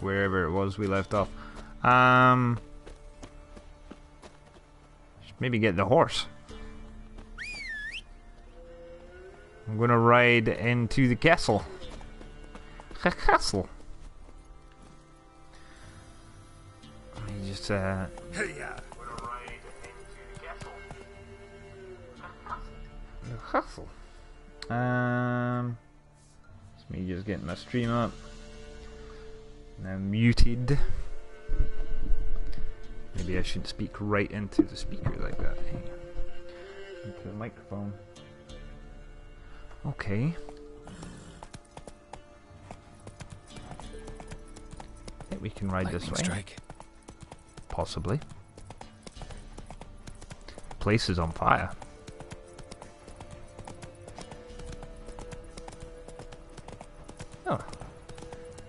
wherever it was we left off. Should maybe get the horse. I'm gonna ride into the castle. The castle. Let me just Hey, the castle. It's me just getting my stream up. Now muted. Maybe I should speak right into the speaker like that. Into the microphone. Okay. I think we can ride this way. Strike. Possibly. The place is on fire. Oh.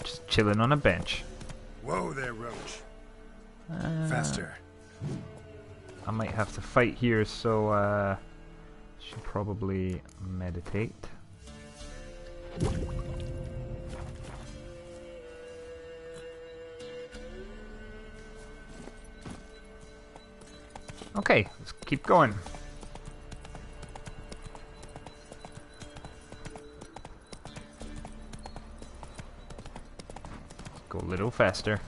Just chilling on a bench. Whoa there, Roach. Faster. I might have to fight here, so should probably meditate. Okay, let's keep going. Go a little faster.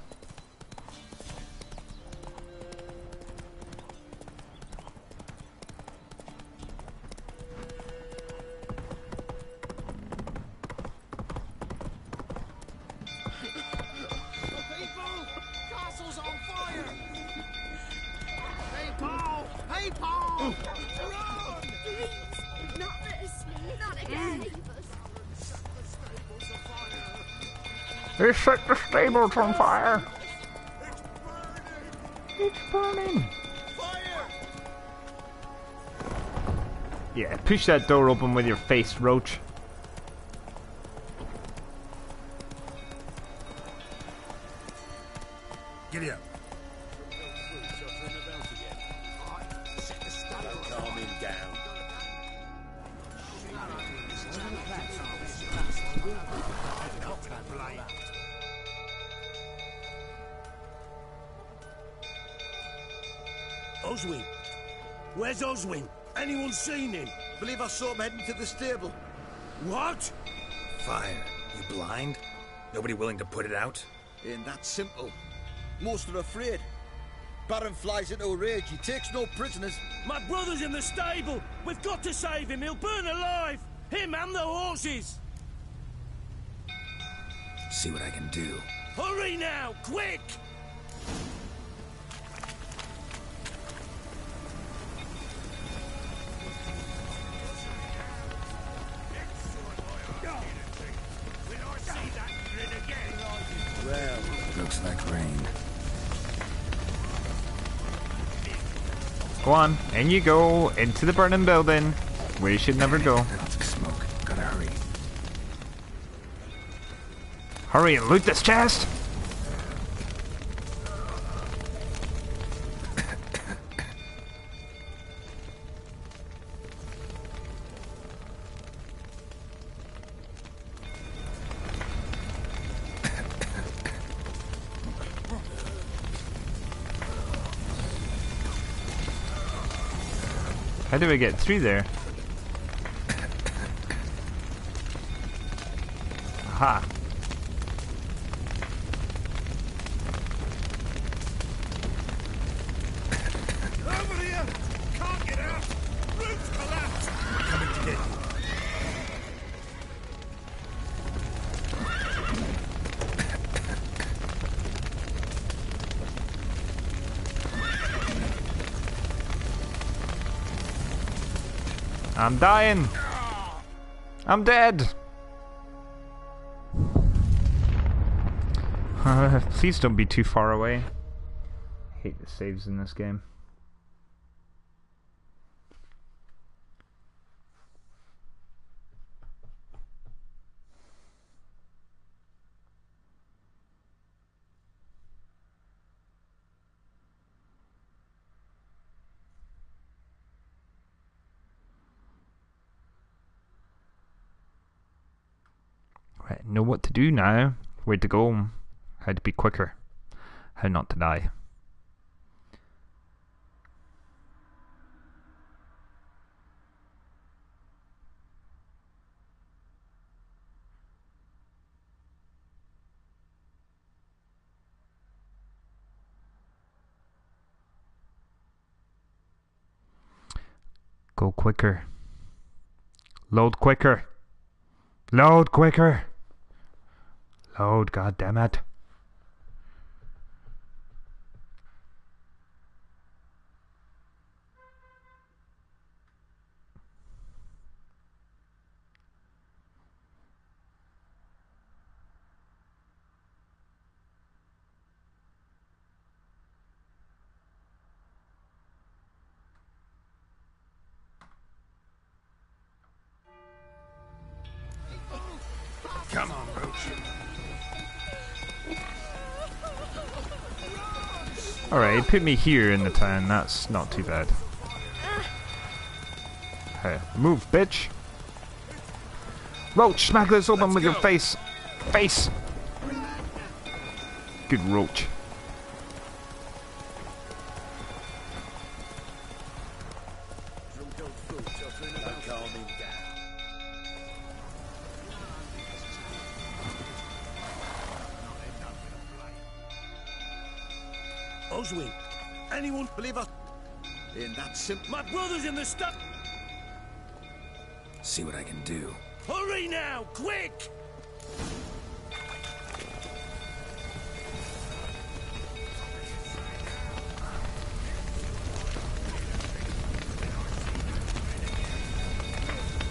They set the stables on fire! It's burning! Fire! Yeah, push that door open with your face, Roach. Giddy up. Oswin? Where's Oswin? Anyone seen him? Believe I saw him heading to the stable. What? Fire. You blind? Nobody willing to put it out? Ain't that simple. Most are afraid. Baron flies into a rage. He takes no prisoners. My brother's in the stable. We've got to save him. He'll burn alive. Him and the horses. See what I can do. Hurry now, quick! Well, Looks like rain. Go on, in you go, into the burning building, where you should never go. Lots of smoke. Gotta hurry. Hurry and loot this chest! How do we get through there? Aha. Over here! Can't get out! Roof's collapsed! Coming to get you. I'm dying! I'm dead! Please don't be too far away. I hate the saves in this game. Right, know what to do now. Where to go. How to be quicker. How not to die. Go quicker. Load quicker. Load quicker. Load, goddammit. Come on, Roach. Alright, put me here in the town. That's not too bad. Hey, move, bitch. Roach, smack this open with your face. Face. Good Roach. Oswin, anyone Believe us. In that simple. My brother's in the stuff. See what I can do. Hurry now, quick!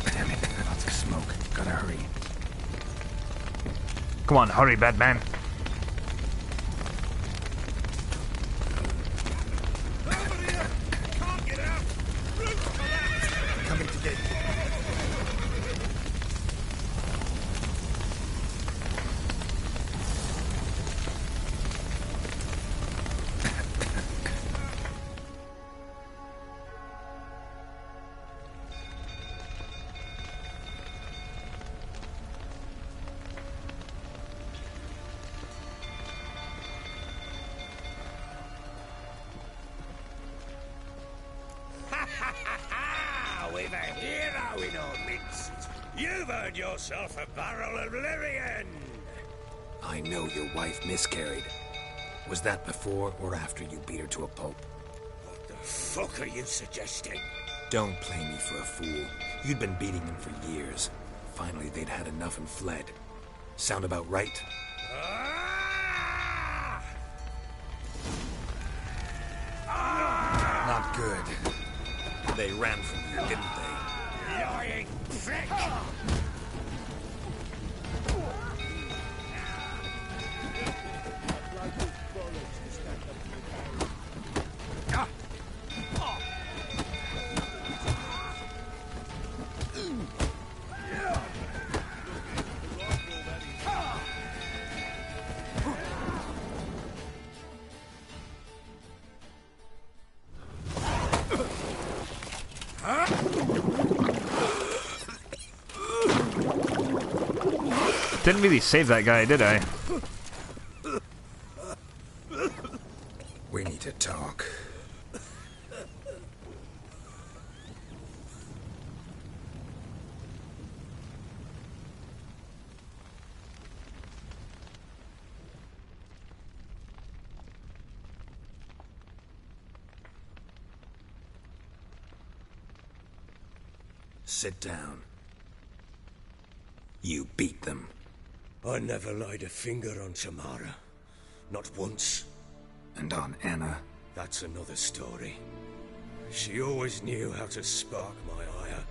Damn it, lots of smoke. Gotta hurry. Come on, hurry, Batman. Coming to get you. We've a hero in our midst. You've earned yourself a barrel of Lyrian. I know your wife miscarried. Was that before or after you beat her to a pulp? What the fuck are you suggesting? Don't play me for a fool. You'd been beating them for years. Finally, they'd had enough and fled. Sound about right? Not good. They ran from you, didn't they? Lying prick! Didn't really save that guy, did I? We need to talk. Sit down. You beat them. I never laid a finger on Tamara. Not once. And on Anna. That's another story. She always knew how to spark my ire.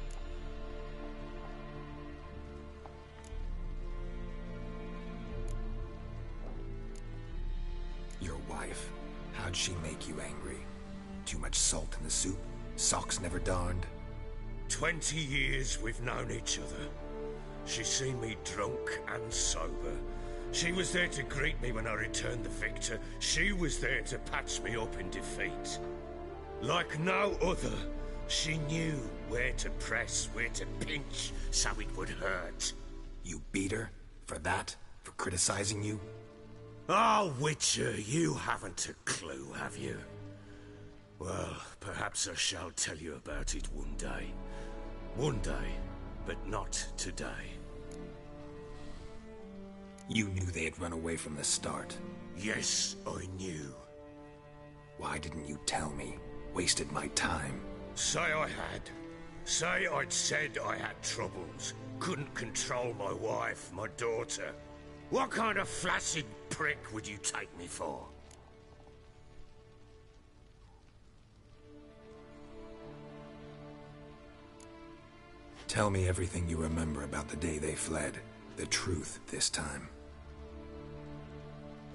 Your wife. How'd she make you angry? Too much salt in the soup? Socks never darned? 20 years we've known each other. She's seen me drunk and sober. She was there to greet me when I returned the victor. She was there to patch me up in defeat. Like no other, she knew where to press, where to pinch, so it would hurt. You beat her? For that? For criticizing you? Oh, Witcher, you haven't a clue, have you? Well, perhaps I shall tell you about it one day. One day, but not today. You knew they had run away from the start. Yes, I knew. Why didn't you tell me? Wasted my time. Say I had. Say I'd said I had troubles. Couldn't control my wife, my daughter. What kind of flaccid prick would you take me for? Tell me everything you remember about the day they fled. The truth this time.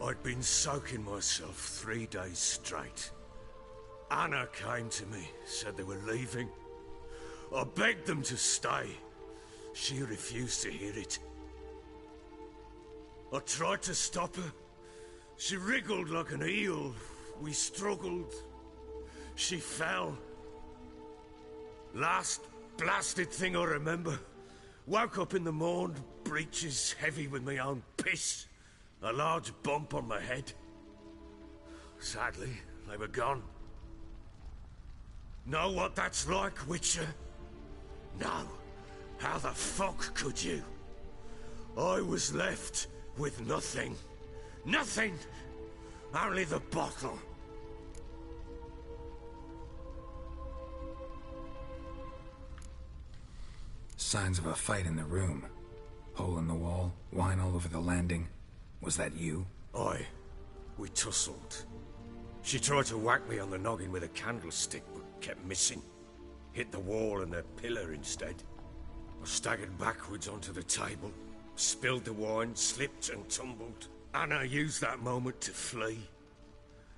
I'd been soaking myself 3 days straight. Anna came to me, said they were leaving. I begged them to stay. She refused to hear it. I tried to stop her. She wriggled like an eel. We struggled. She fell. Last blasted thing I remember. Woke up in the morn, breeches heavy with my own piss. A large bump on my head. Sadly, they were gone. Know what that's like, Witcher? No. How the fuck could you? I was left with nothing. Nothing! Only the bottle. Signs of a fight in the room. Hole in the wall, wine all over the landing. Was that you? Aye. We tussled. She tried to whack me on the noggin with a candlestick, but kept missing. Hit the wall and the pillar instead. I staggered backwards onto the table, spilled the wine, slipped and tumbled. Anna used that moment to flee.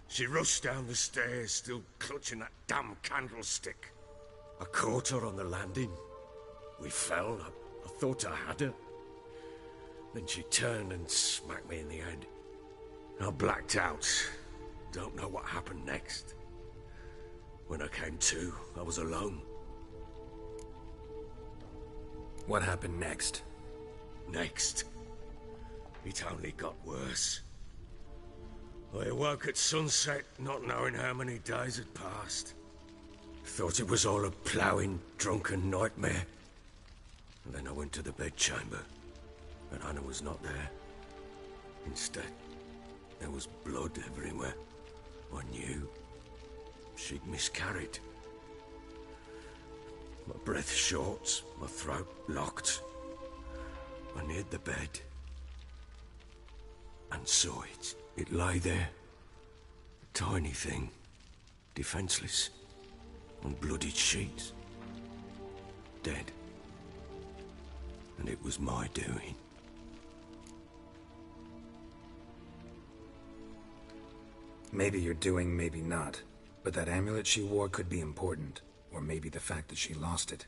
She rushed down the stairs, still clutching that damn candlestick. I caught her on the landing. We fell. I thought I had her. Then she turned and smacked me in the head. I blacked out. Don't know what happened next. When I came to, I was alone. What happened next? Next, it only got worse. I awoke at sunset, not knowing how many days had passed. Thought it was all a ploughing, drunken nightmare. And then I went to the bedchamber, and Anna was not there. Instead, there was blood everywhere. I knew she'd miscarried. My breath short, my throat locked. I neared the bed and saw it. It lay there, a tiny thing, defenseless, on bloodied sheets, dead. And it was my doing. Maybe you're doing, maybe not. But that amulet she wore could be important. Or maybe the fact that she lost it.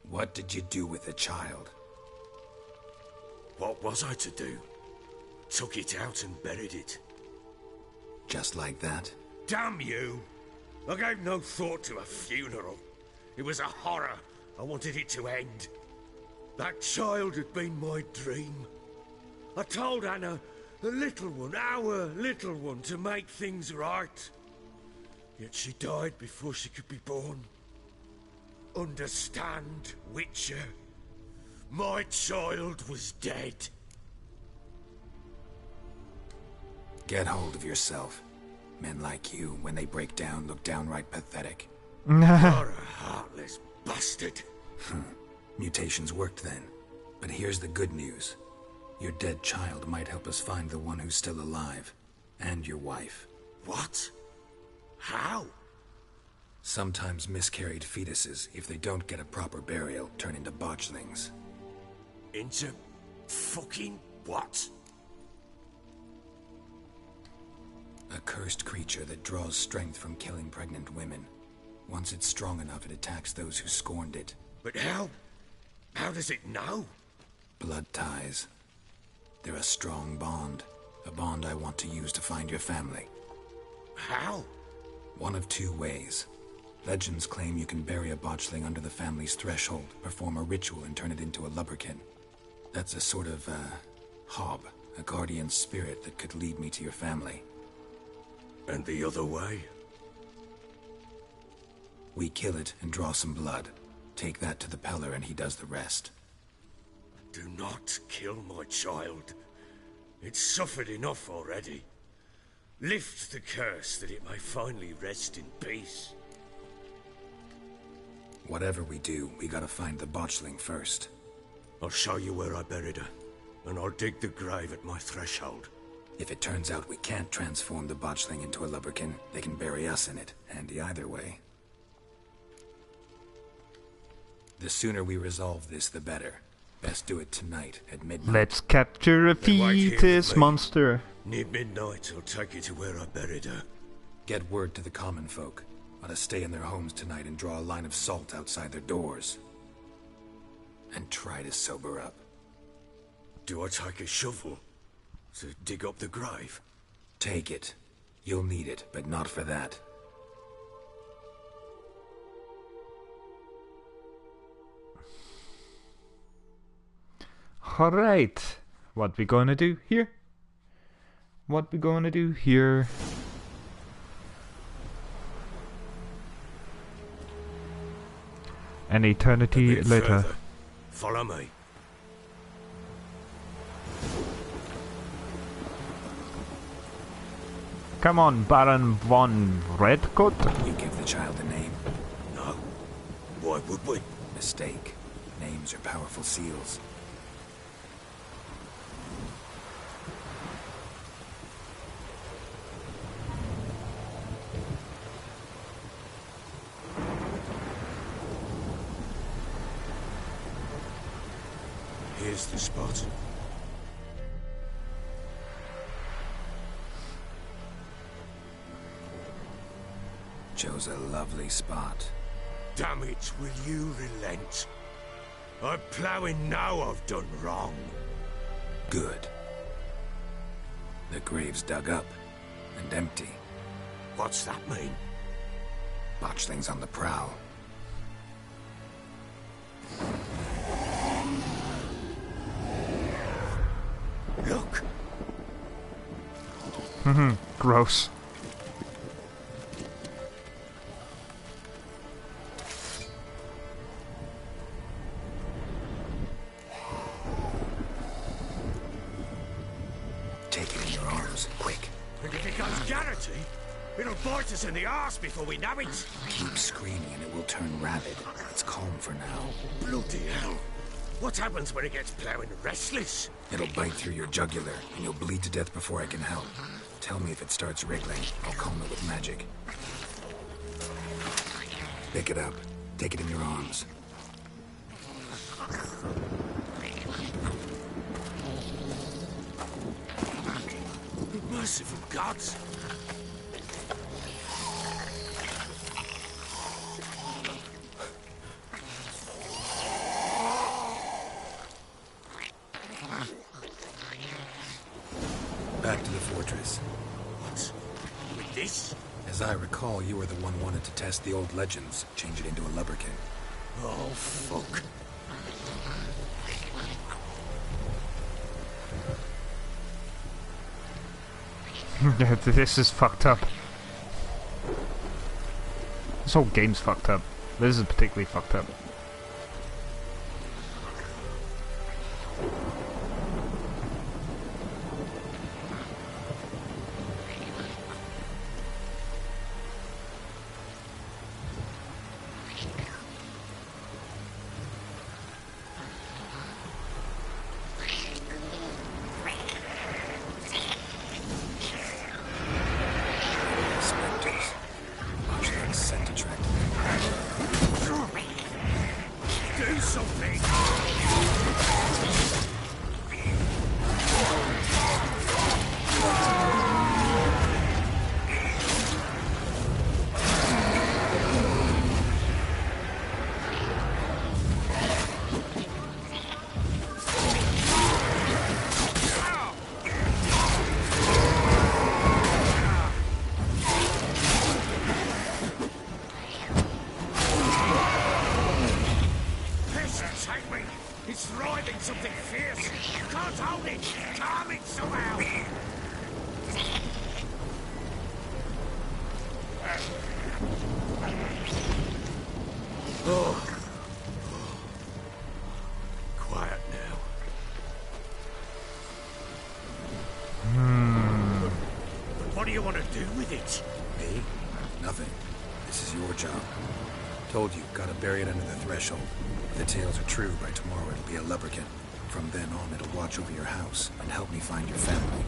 What did you do with the child? What was I to do? Took it out and buried it. Just like that? Damn you! I gave no thought to a funeral. It was a horror. I wanted it to end. That child had been my dream. I told Anna, the little one, our little one, to make things right. Yet she died before she could be born. Understand, Witcher? My child was dead. Get hold of yourself. Men like you, when they break down, look downright pathetic. You're a heartless bastard. Mutations worked then. But here's the good news. Your dead child might help us find the one who's still alive. And your wife. What? How? Sometimes miscarried fetuses, if they don't get a proper burial, turn into botchlings. Into fucking what? A cursed creature that draws strength from killing pregnant women. Once it's strong enough, it attacks those who scorned it. But how? How does it know? Blood ties. They're a strong bond. A bond I want to use to find your family. How? One of two ways. Legends claim you can bury a botchling under the family's threshold, perform a ritual and turn it into a lubberkin. That's a sort of, Hob, a guardian spirit that could lead me to your family. And the other way? We kill it and draw some blood. Take that to the Peller and he does the rest. Do not kill my child. It's suffered enough already. Lift the curse that it may finally rest in peace. Whatever we do, we gotta find the botchling first. I'll show you where I buried her, and I'll dig the grave at my threshold. If it turns out we can't transform the botchling into a lubberkin, they can bury us in it. Handy either way. The sooner we resolve this, the better. Best do it tonight at midnight. Let's capture a Then wait here fetus with me. monster. Near midnight, I'll take you to where I buried her. Get word to the common folk. Ought to stay in their homes tonight and draw a line of salt outside their doors. And try to sober up. Do I take a shovel to dig up the grave? Take it. You'll need it, but not for that. Alright. What we gonna do here? What we gonna do here? An A eternity bit later. further. Follow me. Come on, Baron von Redcoat. You give the child a name. No. Why would we? Mistake. Names are powerful seals. Here's the spot. Chose a lovely spot. Damn it, will you relent? I'm ploughing now I've done wrong. Good. The grave's dug up and empty. What's that mean? Botchling's on the prowl. Look! Gross. Take it in your arms, quick. And if it goes Garrity, it'll bite us in the arse before we know it. Keep screaming and it will turn rabid. It's calm for now. Bloody hell. What happens when it gets ploughing restless? It'll bite through your jugular and you'll bleed to death before I can help. Tell me if it starts wriggling. I'll calm it with magic. Pick it up. Take it in your arms. Merciful gods! Back to the fortress. What? With this? As I recall, you were the one wanted to test the old legends, change it into a lubberkin. Oh, fuck. This is fucked up. This whole game's fucked up. This is particularly fucked up. Spectres. Botchling's scent attracted them. What do you want to do with it? Me? Nothing. This is your job. Told you, gotta bury it under the threshold. If the tales are true, by tomorrow it'll be a lubberkin. From then on, it'll watch over your house and help me find your family.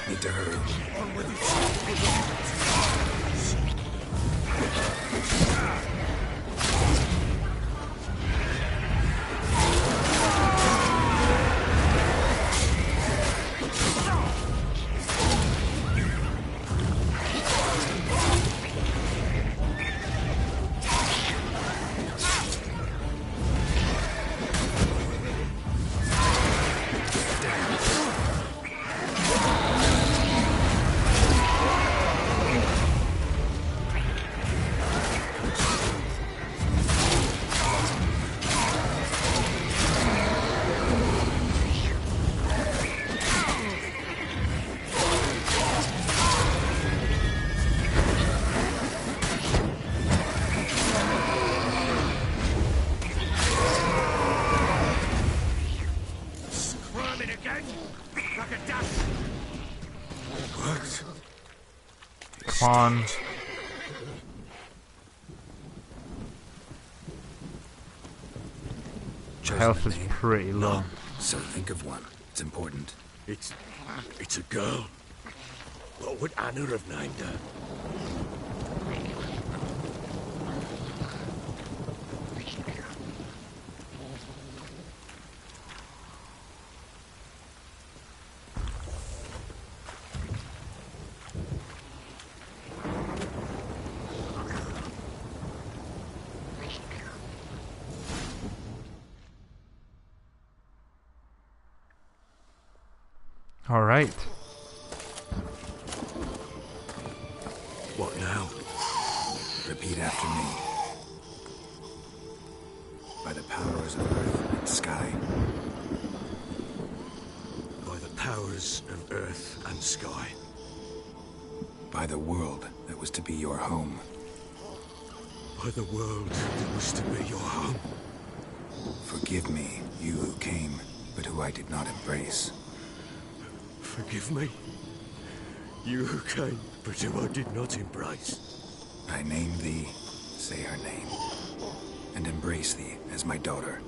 Need to hurry. On with it. Come on. Health is pretty low. So think of one. It's important. It's a girl. What would Anna have named her? All right. What now? Repeat after me. By the powers of earth and sky. By the powers of earth and sky. By the world that was to be your home. By the world that was to be your home. Forgive me, you who came, but who I did not embrace. Forgive me. You who came, but who I did not embrace. I name thee, say her name, and embrace thee as my daughter.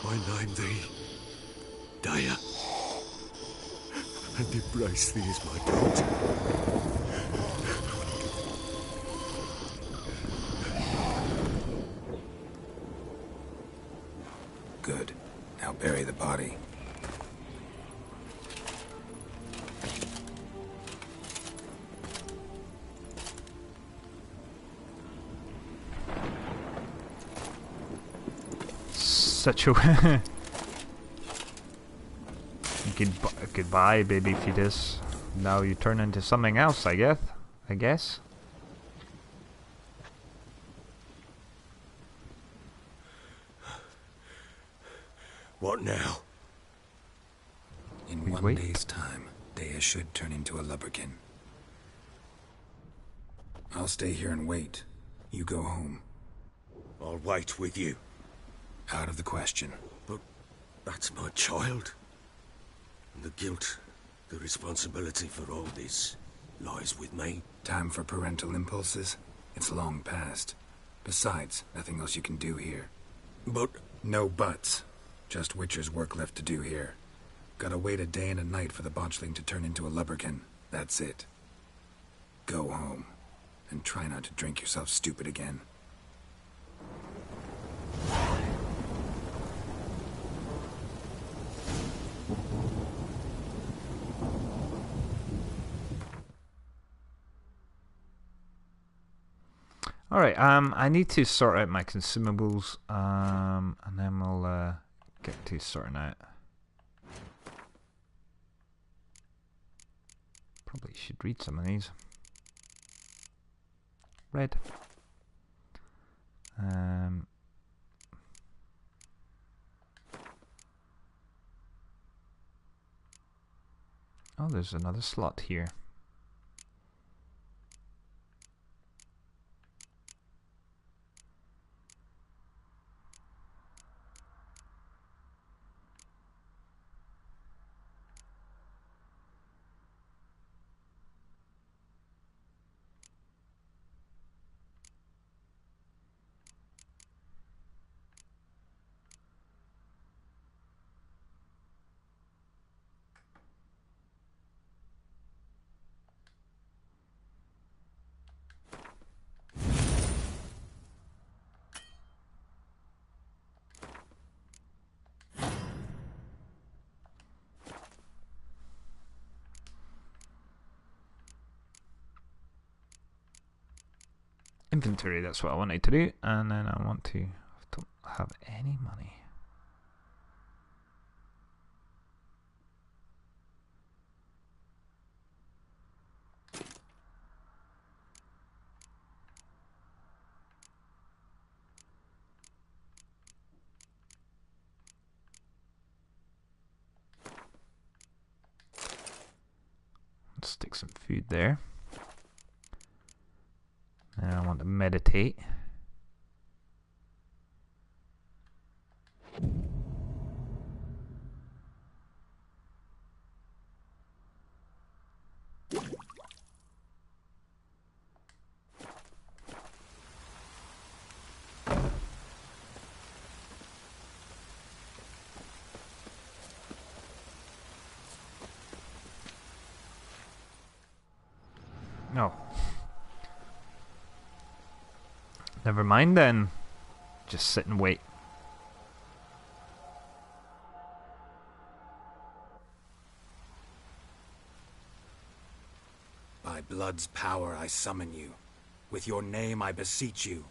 I name thee Daya, and embrace thee as my daughter. Good. Now bury the body. Such a goodbye, baby fetus. Now you turn into something else, I guess. What now? In We one wait. day's time, Daya should turn into a lubberkin. I'll stay here and wait. You go home. I'll wait with you. Out of the question. But that's my child. And the guilt, the responsibility for all this lies with me. Time for parental impulses? It's long past. Besides, nothing else you can do here. But No buts. Just Witcher's work left to do here. Gotta wait a day and a night for the botchling to turn into a lubberkin. That's it. Go home. And try not to drink yourself stupid again. Alright, I need to sort out my consumables, and then we'll get to sorting out. Probably should read some of these. Red. Oh, there's another slot here. Inventory, that's what I wanted to do, and then I want to don't have any money. Let's stick some food there. And I want to meditate. No. Never mind then. Just sit and wait. By blood's power I summon you. With your name I beseech you.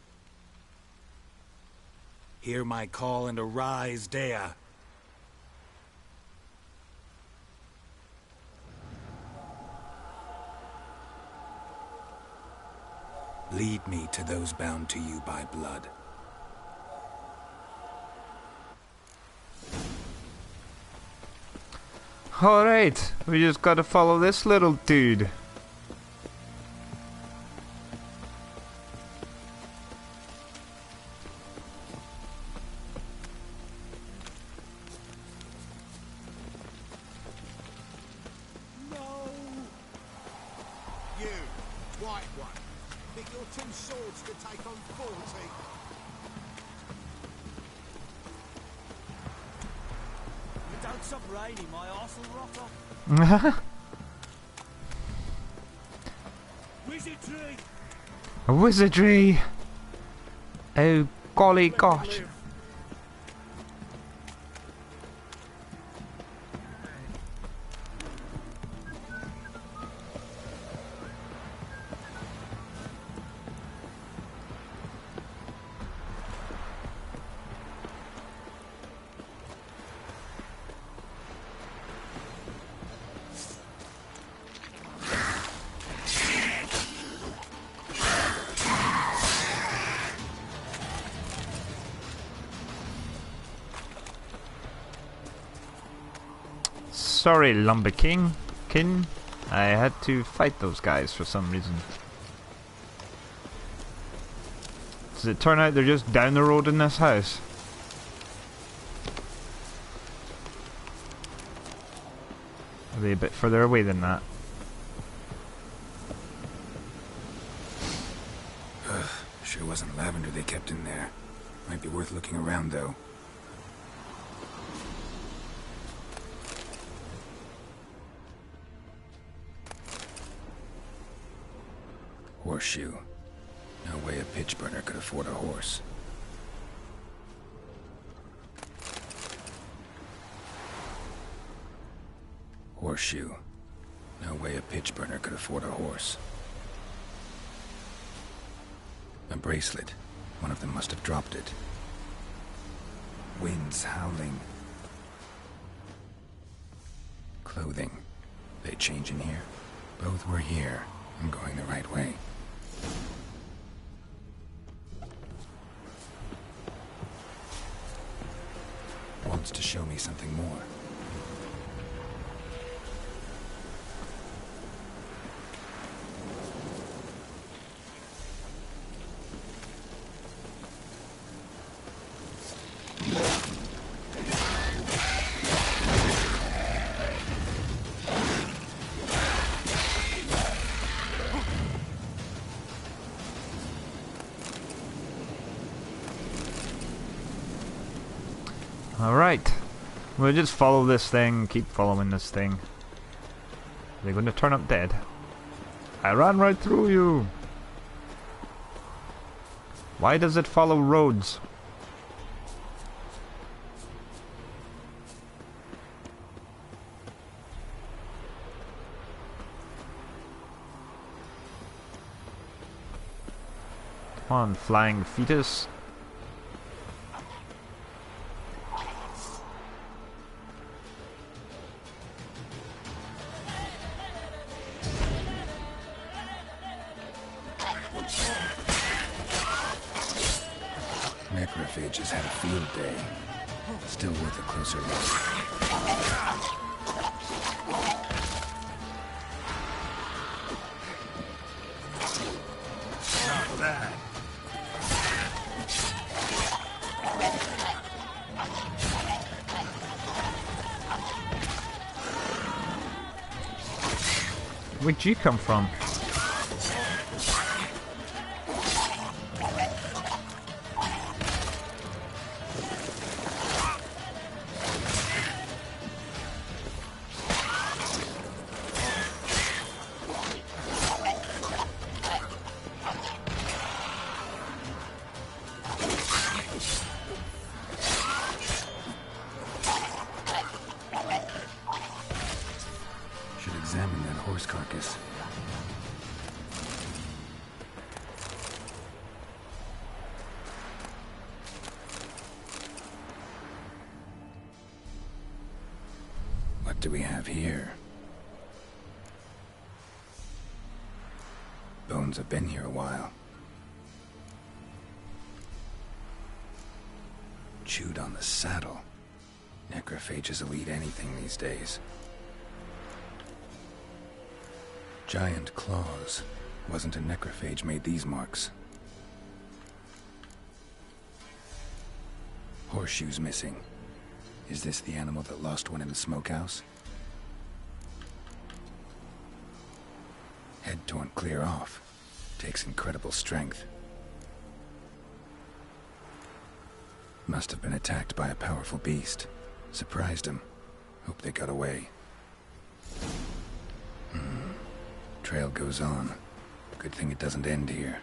Hear my call and arise, Dea. Lead me to those bound to you by blood. Alright, we just gotta follow this little dude. Wizardry! Oh, golly gosh. Sorry, Lumber King. I had to fight those guys for some reason. Does it turn out they're just down the road in this house? Are they a bit further away than that? Sure wasn't lavender they kept in there. Might be worth looking around though. Horseshoe. No way a pitch burner could afford a horse. Horseshoe. No way a pitch burner could afford a horse. A bracelet. One of them must have dropped it. Winds howling. Clothing. They change in here? Both were here. I'm going the right way. Wants to show me something more. Alright. We'll just follow this thing, keep following this thing. They're going to turn up dead. I ran right through you. Why does it follow roads? Come on, flying fetus. Necrophages had a field day. Still worth a closer look. Not bad. Where'd you come from? Examine that horse carcass. What do we have here? Bones have been here a while. Chewed on the saddle. Necrophages will eat anything these days. Giant claws. Wasn't a necrophage made these marks. Horseshoes missing. Is this the animal that lost one in the smokehouse? Head torn clear off. Takes incredible strength. Must have been attacked by a powerful beast. Surprised him. Hope they got away. Trail goes on. Good thing it doesn't end here.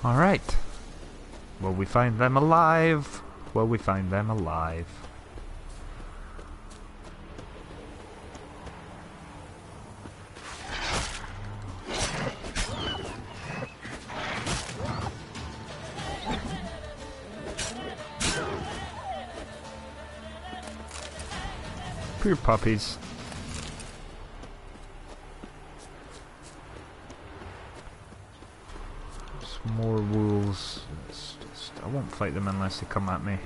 All right. Will we find them alive? Will we find them alive? Poor puppies. Some more wolves. I won't fight them unless they come at me.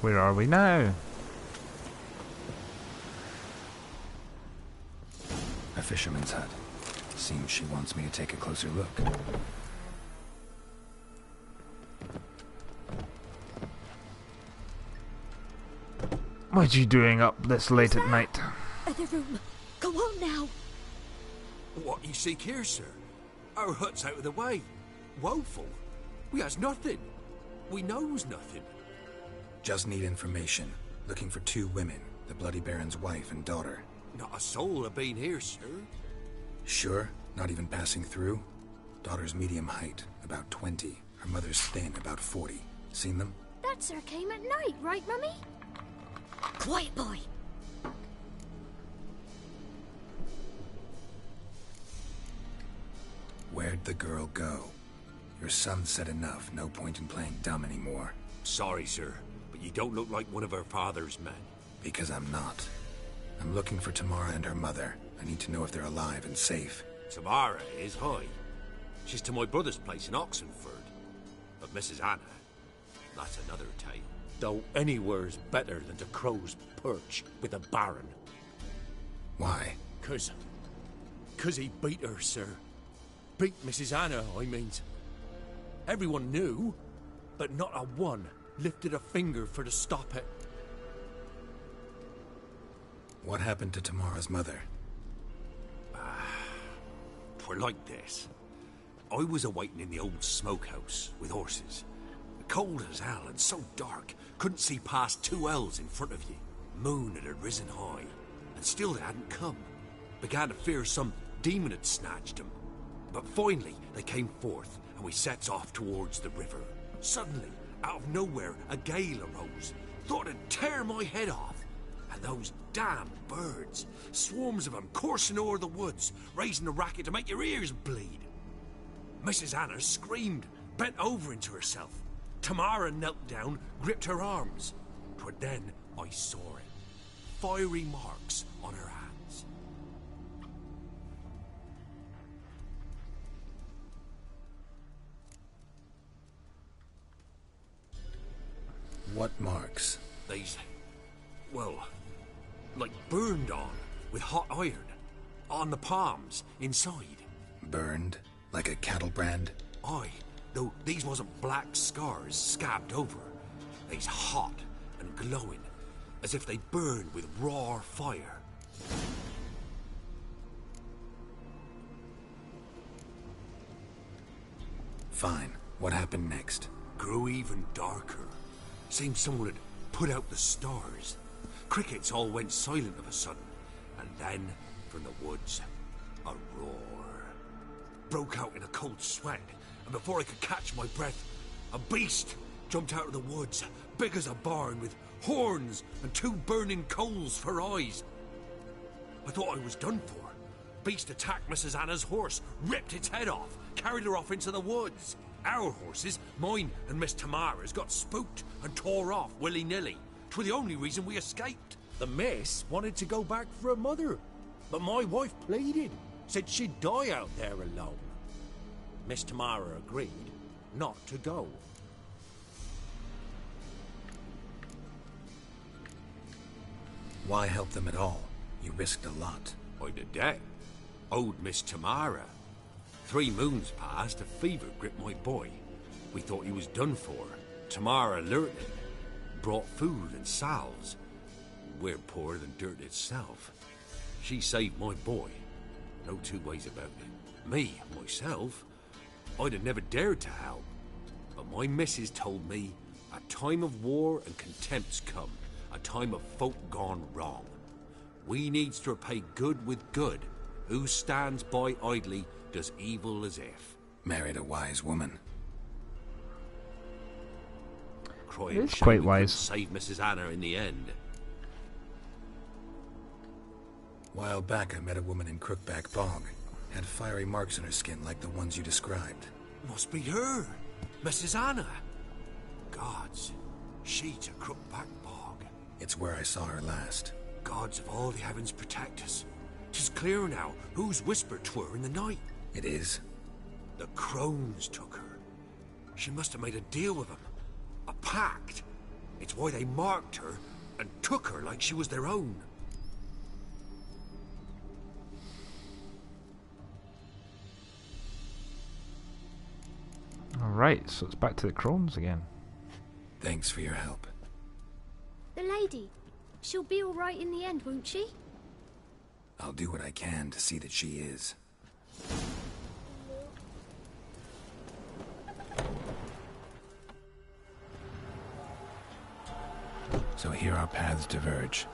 Where are we now? A fisherman's hut. Seems she wants me to take a closer look. What are you doing up this late at night? Other room. Go on now. What you seek here, sir? Our hut's out of the way. Woeful. We has nothing. We knows nothing. Just need information. Looking for 2 women. The Bloody Baron's wife and daughter. Not a soul have been here, sir. Sure? Not even passing through? Daughter's medium height, about 20. Her mother's thin, about 40. Seen them? That sir came at night, right, Mummy? Quiet, boy. Where'd the girl go? Your son said enough. No point in playing dumb anymore. Sorry, sir, but you don't look like one of her father's men. Because I'm not. I'm looking for Tamara and her mother. I need to know if they're alive and safe. Tamara is high. She's to my brother's place in Oxenford. But Mrs. Anna, that's another tale. Though anywhere's better than the Crow's Perch with a baron. Why? 'Cause he beat her, sir. Beat Mrs. Anna, I mean. Everyone knew, but not a one lifted a finger for to stop it. What happened to Tamara's mother? Twere like this. I was awaiting in the old smokehouse with horses. Cold as hell and so dark, couldn't see past 2 ells in front of you. Moon had risen high, and still they hadn't come. Began to fear some demon had snatched them. But finally, they came forth, and we sets off towards the river. Suddenly, out of nowhere, a gale arose. Thought it'd tear my head off. And those damn birds, swarms of them coursing o'er the woods, raising a racket to make your ears bleed. Mrs. Anna screamed, bent over into herself. Tamara knelt down, gripped her arms. 'Twere then I saw it. Fiery marks on her hands. What marks? These, well, like burned on with hot iron. On the palms, inside. Burned? Like a cattle brand? Aye, though these wasn't black scars scabbed over. They's hot and glowing, as if they burned with raw fire. Fine. What happened next? Grew even darker. Seemed someone had put out the stars. Crickets all went silent of a sudden, and then, from the woods, a roar. Broke out in a cold sweat, and before I could catch my breath, a beast jumped out of the woods, big as a barn, with horns and 2 burning coals for eyes. I thought I was done for. Beast attacked Mrs. Anna's horse, ripped its head off, carried her off into the woods. Our horses, mine and Miss Tamara's, got spooked and tore off willy-nilly. 'Twere the only reason we escaped. The miss wanted to go back for her mother, but my wife pleaded, said she'd die out there alone. Miss Tamara agreed not to go. Why help them at all? You risked a lot. I did that. Owed Miss Tamara. 3 moons passed, a fever gripped my boy. We thought he was done for. Tamara lured him, brought food and salves. We're poorer than dirt itself. She saved my boy. No 2 ways about it. Me, myself, I'd have never dared to help. But my missus told me a time of war and contempt's come. A time of folk gone wrong. We needs to repay good with good. Who stands by idly does evil as if. Married a wise woman. Crying It's shame quite we wise. couldn't save Mrs. Anna in the end. While back, I met a woman in Crookback Bog. Had fiery marks on her skin like the ones you described. Must be her, Mrs. Anna. Gods, she to Crookback Bog. It's where I saw her last. Gods of all the heavens protect us. 'Tis clear now whose whisper 'twere in the night. It is? The crones took her. She must have made a deal with them. A pact. It's why they marked her and took her like she was their own. Alright, so it's back to the crones again. Thanks for your help. The lady. She'll be all right in the end, won't she? I'll do what I can to see that she is. So here our paths diverge.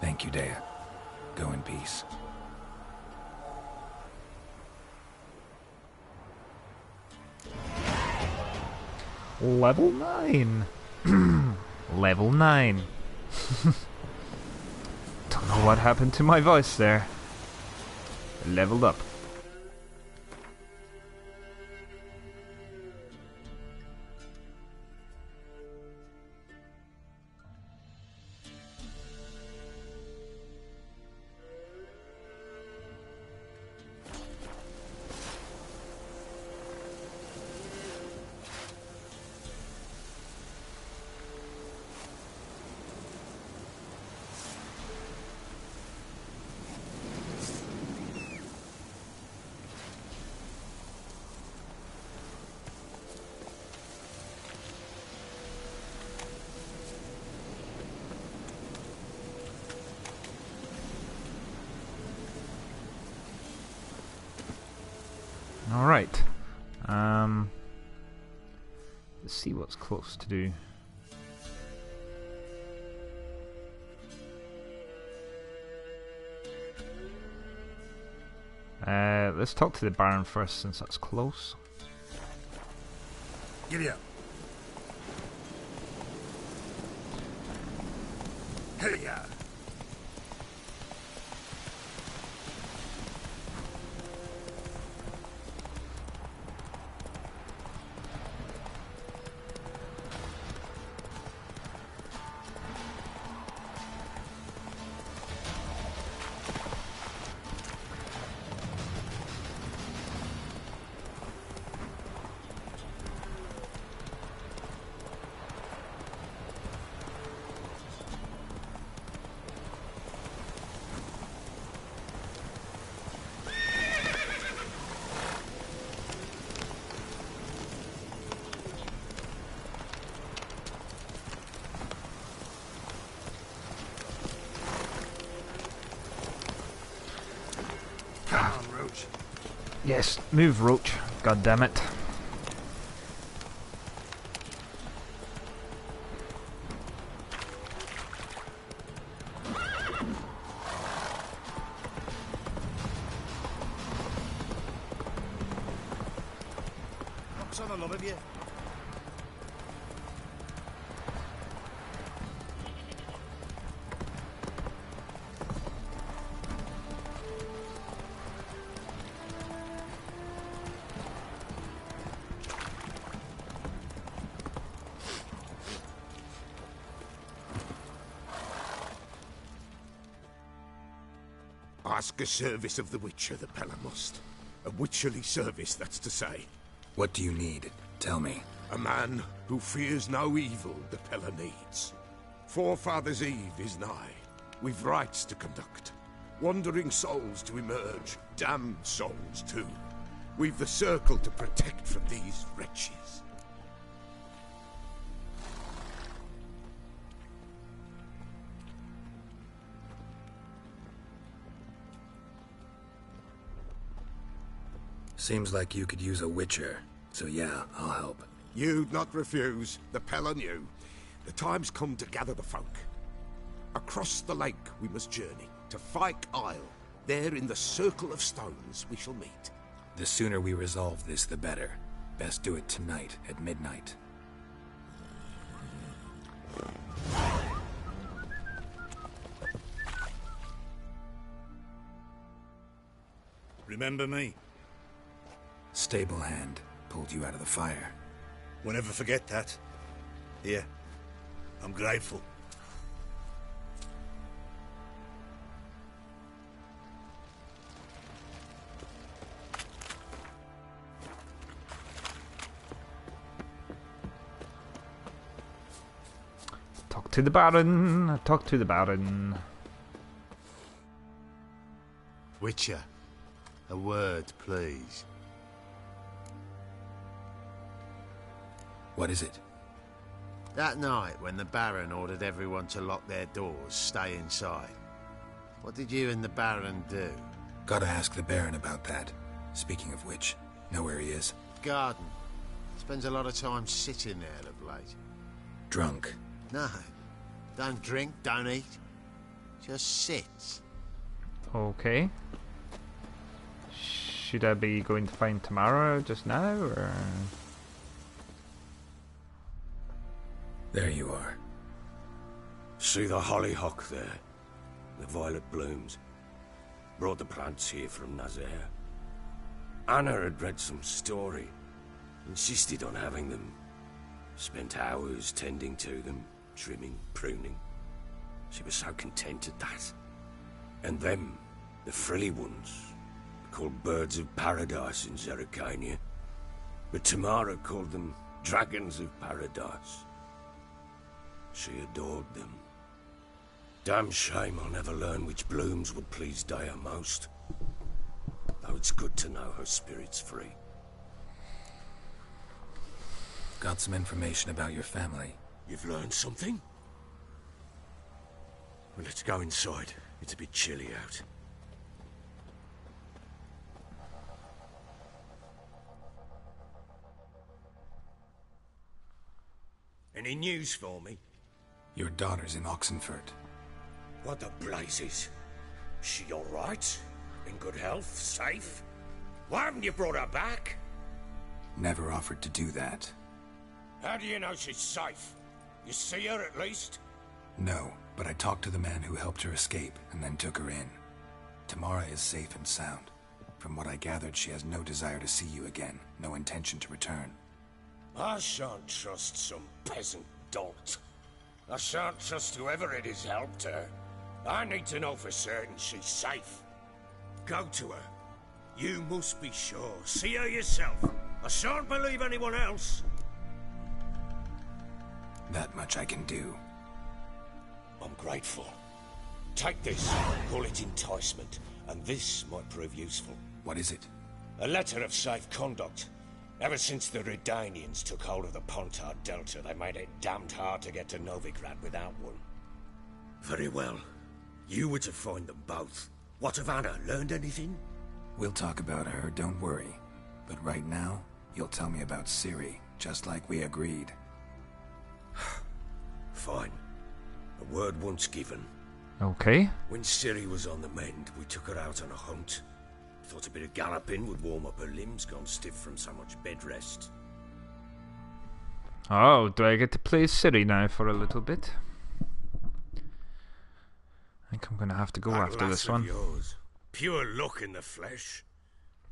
Thank you, Dea. Go in peace. Level 9. Level 9. Don't know what happened to my voice there. Leveled up. Let's see what's close to do. Let's talk to the Baron first, since that's close. Giddy up. Hey ya. Yes, move, Roach. God damn it. What's on the love of you? Ask a service of the Witcher, the Pella must. A witcherly service, that's to say. What do you need? Tell me. A man who fears no evil the Pella needs. Forefathers' Eve is nigh. We've rites to conduct. Wandering souls to emerge. Damned souls, too. We've the circle to protect from these wretches. Seems like you could use a witcher, so yeah, I'll help. You'd not refuse. The Pella knew. The time's come to gather the folk. Across the lake we must journey, to Fyke Isle. There in the circle of stones we shall meet. The sooner we resolve this, the better. Best do it tonight, at midnight. Remember me? Stable hand pulled you out of the fire. We'll never forget that. Here, I'm grateful. Talk to the Baron. Talk to the Baron. Witcher, a word, please. What is it? That night when the Baron ordered everyone to lock their doors, stay inside. What did you and the Baron do? Gotta ask the Baron about that. Speaking of which, know where he is? Garden. Spends a lot of time sitting there of late. Drunk. No. Don't drink, don't eat. Just sits. Okay. Should I be going to find Tamara just now, or...? There you are. See the hollyhock there? The violet blooms. Brought the plants here from Nazaire. Anna had read some story. Insisted on having them. Spent hours tending to them, trimming, pruning. She was so content at that. And them, the frilly ones, called birds of paradise in Zerrikania. But Tamara called them dragons of paradise. She adored them. Damn shame I'll never learn which blooms would please Dea most. Though it's good to know her spirit's free. Got some information about your family. You've learned something? Well, let's go inside. It's a bit chilly out. Any news for me? Your daughter's in Oxenford. What the blazes? She all right? In good health? Safe? Why haven't you brought her back? Never offered to do that. How do you know she's safe? You see her at least? No, but I talked to the man who helped her escape and then took her in. Tamara is safe and sound. From what I gathered, she has no desire to see you again, no intention to return. I shan't trust some peasant dolt. I shan't trust whoever it is helped her. I need to know for certain she's safe. Go to her. You must be sure. See her yourself. I shan't believe anyone else. That much I can do. I'm grateful. Take this, call it enticement, and this might prove useful. What is it? A letter of safe conduct. Ever since the Redanians took hold of the Pontar Delta, they made it damned hard to get to Novigrad without one. Very well. You were to find them both. What of Anna? Learned anything? We'll talk about her, don't worry. But right now, you'll tell me about Ciri, just like we agreed. Fine. A word once given. Okay. When Ciri was on the mend, we took her out on a hunt. Thought a bit of galloping would warm up her limbs, gone stiff from so much bed rest. Oh, do I get to play Ciri now for a little bit? I think I'm going to have to go That after lass this of one. yours, pure luck in the flesh.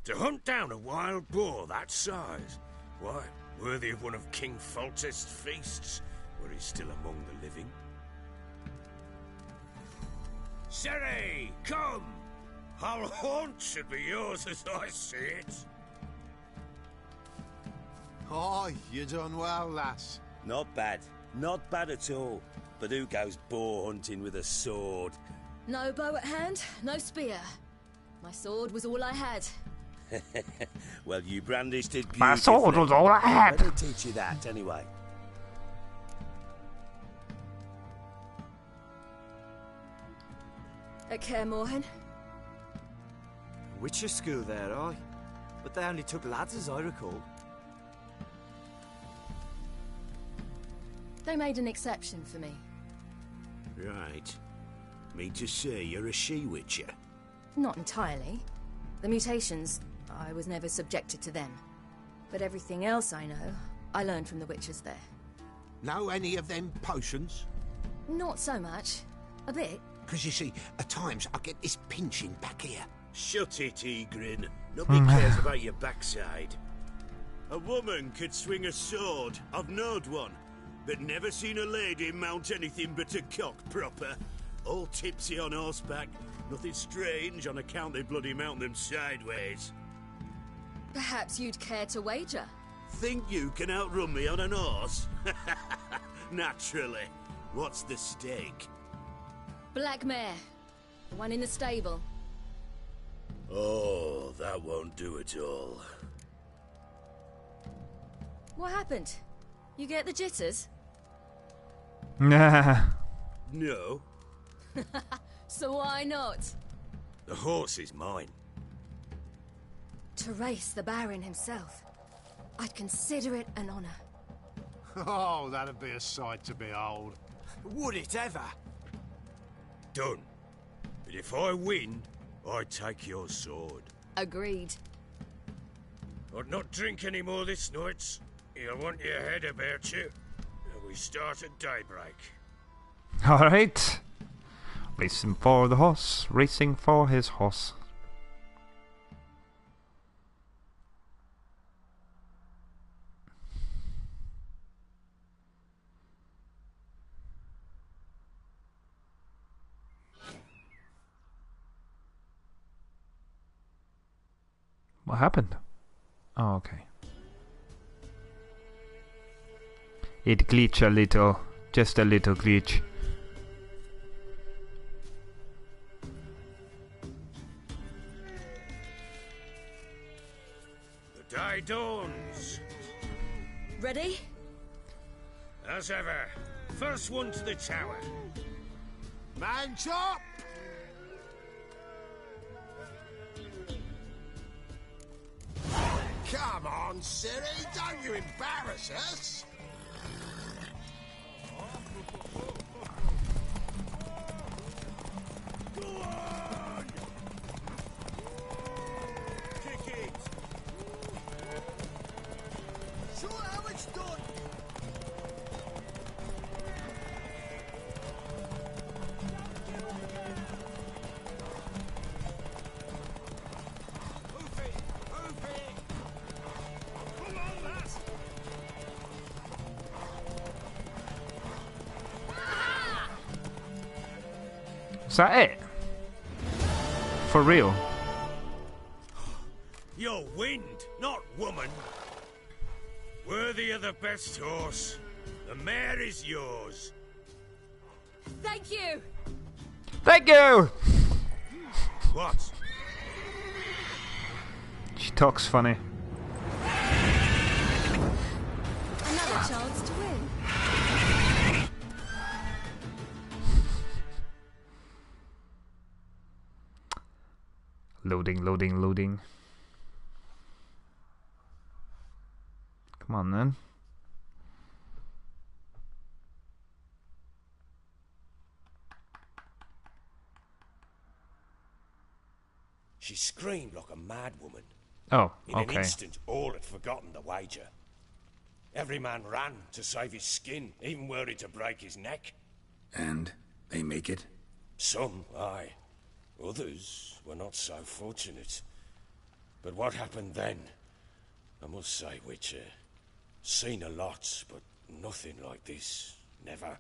To hunt down a wild boar that size, why, worthy of one of King Foltest's feasts, where he's still among the living. Ciri, come! Our haunt should be yours as I see it. Oh, you done well, lass. Not bad. Not bad at all. But who goes boar hunting with a sword? No bow at hand, no spear. My sword was all I had. Well, you brandished it beautifully. My sword was all I had. Let me teach you that, anyway. At Kaer Morhen? Witcher school there, aye. But they only took lads, as I recall. They made an exception for me. Right. Mean to say you're a she-witcher? Not entirely. The mutations, I was never subjected to them. But everything else I know, I learned from the witches there. Know any of them potions? Not so much. A bit. Because you see, at times I get this pinching back here. Shut it, Egrin. Nobody cares about your backside. A woman could swing a sword. I've knowed one. But never seen a lady mount anything but a cock proper. All tipsy on horseback. Nothing strange on account they bloody mount them sideways. Perhaps you'd care to wager? Think you can outrun me on an horse? Naturally. What's the stake? Black mare. The one in the stable. Oh, that won't do it all. What happened? You get the jitters? Nah. No. So why not? The horse is mine. To race the Baron himself. I'd consider it an honor. Oh, that'd be a sight to behold. Would it ever? Done. But if I win, I take your sword. Agreed. I'd not drink any more this night. You'll want your head about you. We start at daybreak. Alright. Racing for the horse. Racing for his horse. What happened? Oh, okay. It glitched a little. Just a little glitch. The day dawns. Ready? As ever. First one to the tower. Man chop! Come on, Ciri, don't you embarrass us. that it? For real? You're wind, not woman. Worthy of the best horse. The mare is yours. Thank you! Thank you! What? She talks funny. Another chance to win. Loading, loading, loading. Come on then. She screamed like a mad woman. Oh, In an okay. instant, all had forgotten the wager. Every man ran to save his skin, even were it to break his neck. And they make it? Some, aye. Others were not so fortunate. But what happened then? I must say, Witcher, seen a lot, but nothing like this. Never.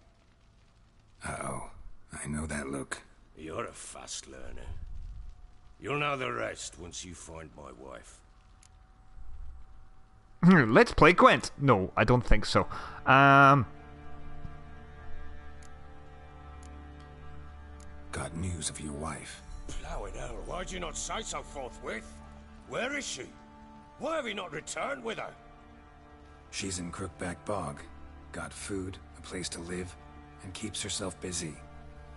Uh-oh. I know that look. You're a fast learner. You'll know the rest once you find my wife. Let's play Gwent. No, I don't think so. Got news of your wife. Plowing hell, why'd you not say so forthwith? Where is she? Why have you not returned with her? She's in Crookback Bog. Got food, a place to live, and keeps herself busy.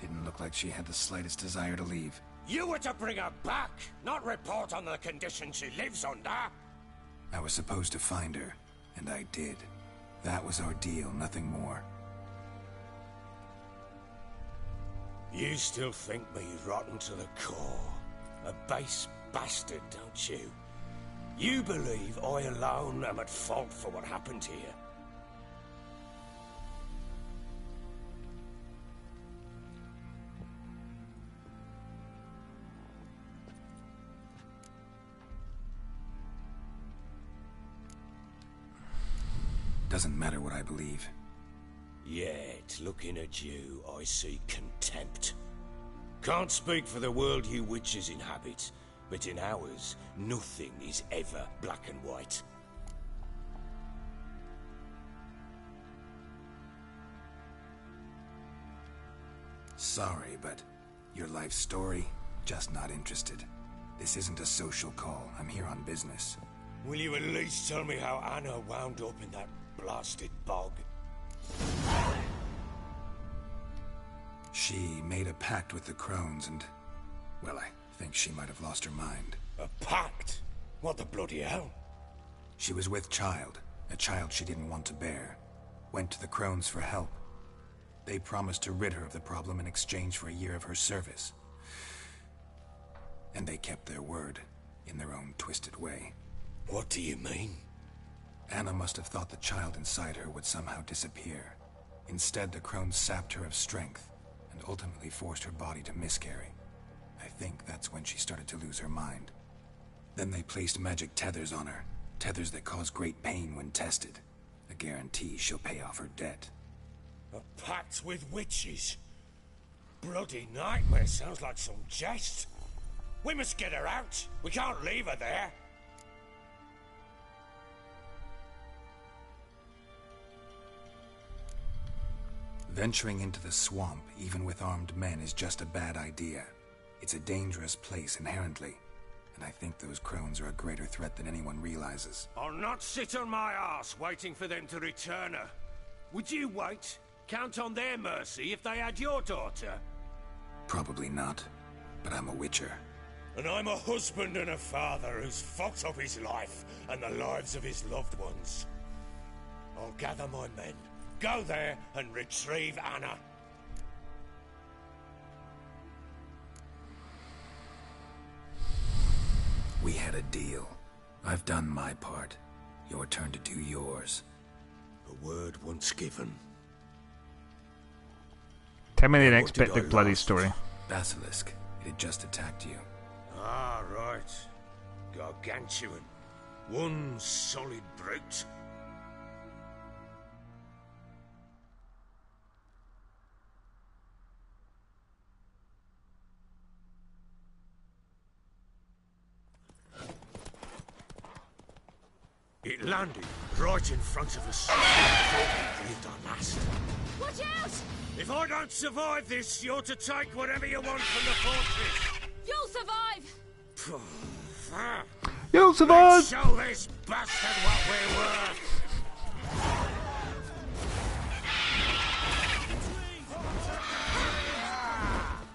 Didn't look like she had the slightest desire to leave. You were to bring her back, not report on the condition she lives under. I was supposed to find her, and I did. That was our deal, nothing more. You still think me rotten to the core. A base bastard, don't you? You believe I alone am at fault for what happened here. Doesn't matter what I believe. Yet, looking at you, I see contempt. Can't speak for the world you witches inhabit, but in ours, nothing is ever black and white. Sorry, but your life story, just not interested. This isn't a social call. I'm here on business. Will you at least tell me how Anna wound up in that blasted bog? She made a pact with the crones and, well, I think she might have lost her mind. A pact? What the bloody hell? She was with child, a child she didn't want to bear. Went to the crones for help. They promised to rid her of the problem in exchange for a year of her service. And they kept their word, in their own twisted way. What do you mean? Anna must have thought the child inside her would somehow disappear. Instead, the crones sapped her of strength, and ultimately forced her body to miscarry. I think that's when she started to lose her mind. Then they placed magic tethers on her, tethers that cause great pain when tested. A guarantee she'll pay off her debt. A pact with witches? Bloody nightmare, sounds like some jest. We must get her out. We can't leave her there. Venturing into the swamp, even with armed men, is just a bad idea. It's a dangerous place inherently, and I think those crones are a greater threat than anyone realizes. I'll not sit on my arse waiting for them to return her. Would you wait? Count on their mercy if they had your daughter? Probably not, but I'm a witcher. And I'm a husband and a father who's fucked up his life and the lives of his loved ones. I'll gather my men, go there and retrieve Anna. We had a deal. I've done my part. Your turn to do yours. A word once given. Tell me the What next did bit I of bloody last? story. Basilisk. It had just attacked you. Ah, right. Gargantuan. One solid brute. It landed right in front of us. I thought we lived our last. Watch out! If I don't survive this, you're to take whatever you want from the fortress. You'll survive! You'll survive! Let's show this bastard what we're worth!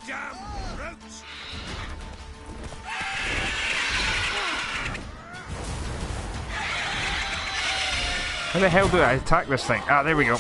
Damn brutes! How the hell do I attack this thing? Ah, there we go.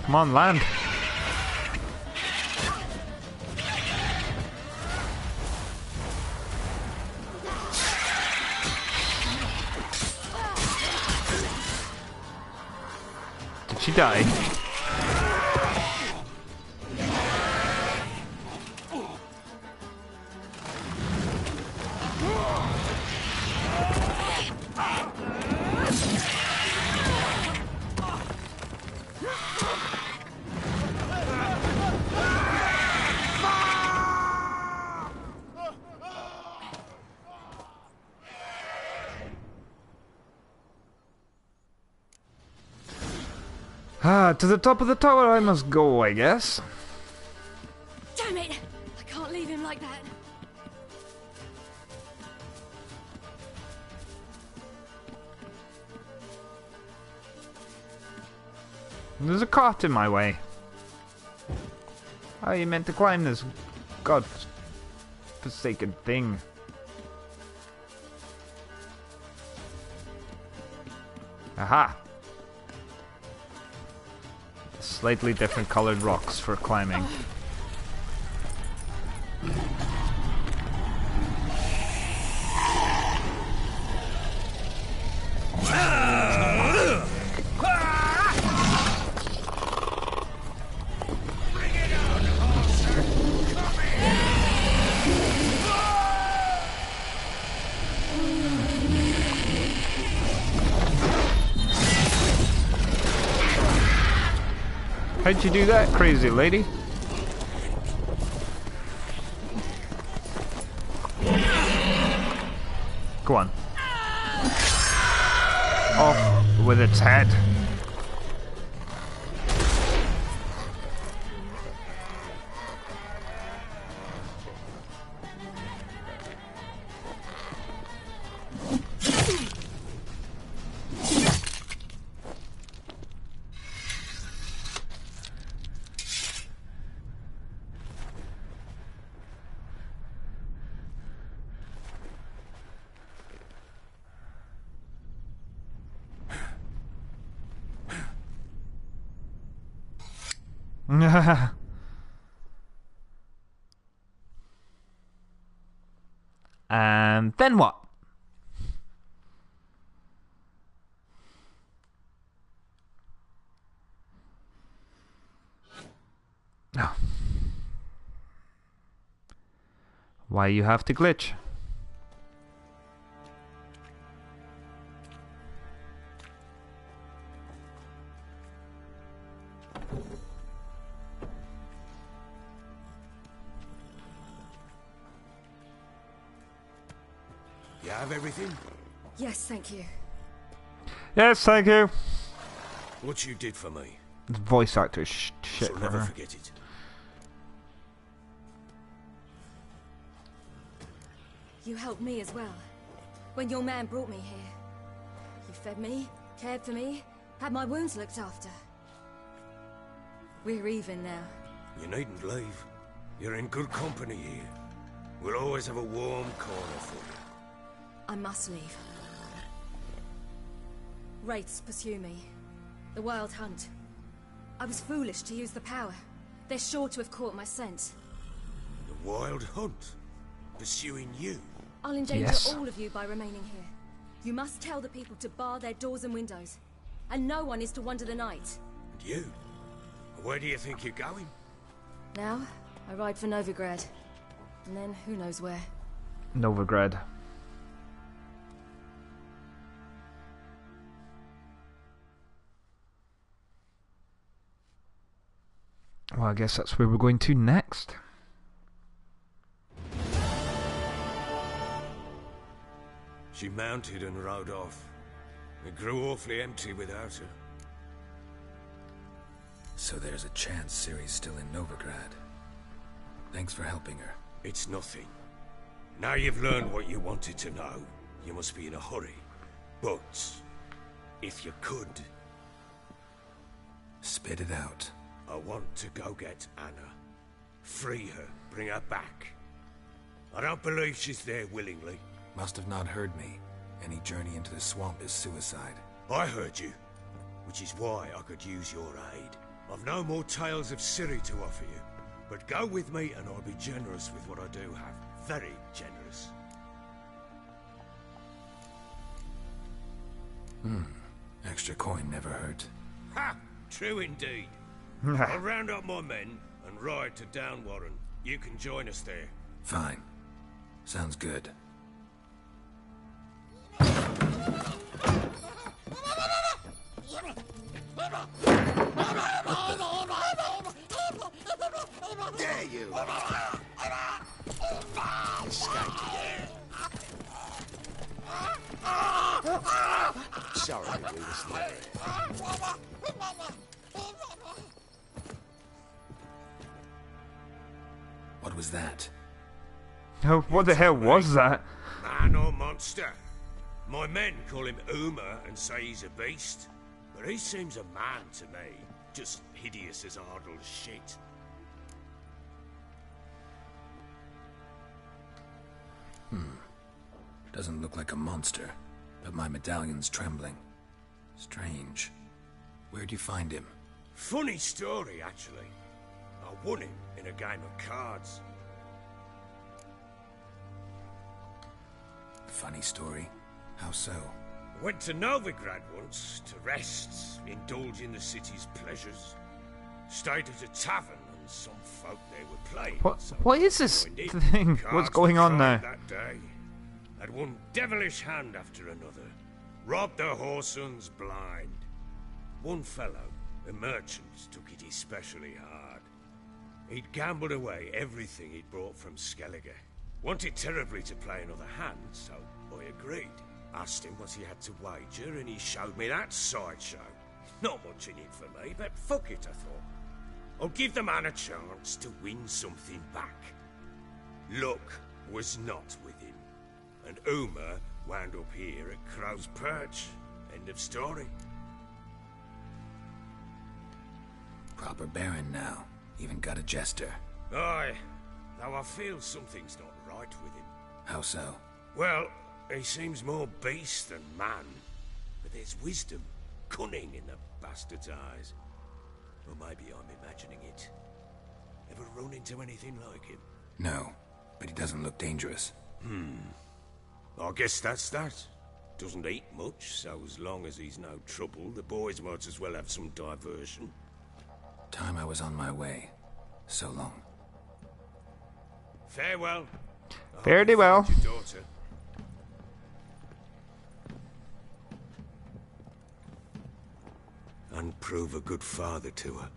Come on, land. Did she die? Ah, to the top of the tower I must go, I guess. Damn it! I can't leave him like that. There's a cart in my way. How are you meant to climb this god-forsaken thing? Aha! Slightly different colored rocks for climbing. How'd you do that, crazy lady? Go on. Off with its head. And then what? Oh. Why you have to glitch? You have everything? Yes, thank you. Yes, thank you. What you did for me. The voice actor is shit Shall for never her. forget it. You helped me as well. When your man brought me here. You fed me, cared for me, had my wounds looked after. We're even now. You needn't leave. You're in good company here. We'll always have a warm corner for you. I must leave. Wraiths pursue me. The Wild Hunt. I was foolish to use the power. They're sure to have caught my scent. The Wild Hunt? Pursuing you? I'll endanger Yes. all of you by remaining here. You must tell the people to bar their doors and windows. And no one is to wander the night. And you? Where do you think you're going? Now, I ride for Novigrad. And then who knows where. Novigrad. Well, I guess that's where we're going to next. She mounted and rode off. It grew awfully empty without her. So there's a chance Ciri's still in Novigrad. Thanks for helping her. It's nothing. Now you've learned what you wanted to know, you must be in a hurry. But, if you could... Spit it out. I want to go get Anna. Free her, bring her back. I don't believe she's there willingly. Must have not heard me. Any journey into the swamp is suicide. I heard you, which is why I could use your aid. I've no more tales of Ciri to offer you, but go with me and I'll be generous with what I do have. Very generous. Extra coin never hurt. Ha! True indeed. I'll round up my men and ride to Downwarren. You can join us there. Fine. Sounds good. Dare you! Escaped again. Sorry, we were slain. What was that? Oh, what the hell was that? Man or monster? My men call him Uma and say he's a beast, but he seems a man to me. Just hideous as Ardle shit. Doesn't look like a monster, but my medallion's trembling. Strange. Where'd you find him? Funny story, actually. I won him in a game of cards. Funny story? How so? Went to Novigrad once to rest, indulge in the city's pleasures. Stayed at a tavern and some folk there were playing. What is this thing? What's going on now? That day. Had one devilish hand after another. Robbed the whoresons blind. One fellow, a merchant, took it especially hard. He'd gambled away everything he'd brought from Skellige. Wanted terribly to play another hand, so I agreed. Asked him what he had to wager, and he showed me that sideshow. Not much in it for me, but fuck it, I thought. I'll give the man a chance to win something back. Luck was not with him, and Uma wound up here at Crow's Perch. End of story. Proper baron now. Even got a jester. Aye, though I feel something's not right with him. How so? Well, he seems more beast than man, but there's wisdom, cunning in the bastard's eyes. Or maybe I'm imagining it. Ever run into anything like him? No, but he doesn't look dangerous. I guess that's that. Doesn't eat much, so as long as he's no trouble, the boys might as well have some diversion. Time I was on my way. So long. Farewell. Fare thee well. Your daughter. And prove a good father to her.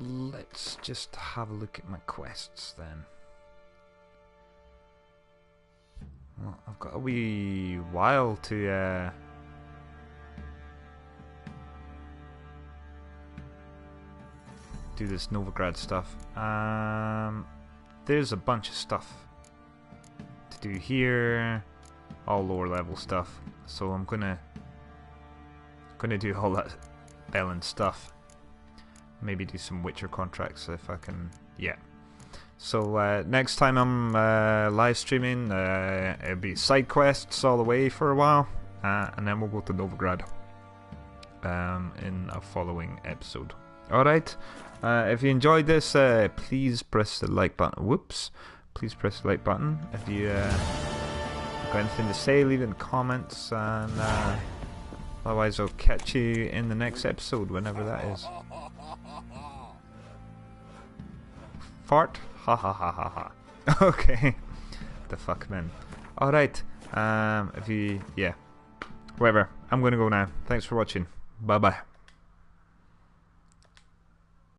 Let's just have a look at my quests then. Well, I've got a wee while to do this Novigrad stuff. There's a bunch of stuff to do here. all lower level stuff. So I'm gonna do all that Bellin stuff. Maybe do some Witcher contracts if I can. Yeah. So next time I'm live streaming, it'll be side quests all the way for a while, and then we'll go to Novigrad in a following episode. Alright, if you enjoyed this, please press the like button. Whoops. Please press the like button. If you got anything to say, leave it in the comments, and otherwise I'll catch you in the next episode, whenever that is. Fart? Ha ha ha ha ha. Okay. The fuck, man. Alright. If you... yeah. Whatever. I'm gonna go now. Thanks for watching. Bye bye.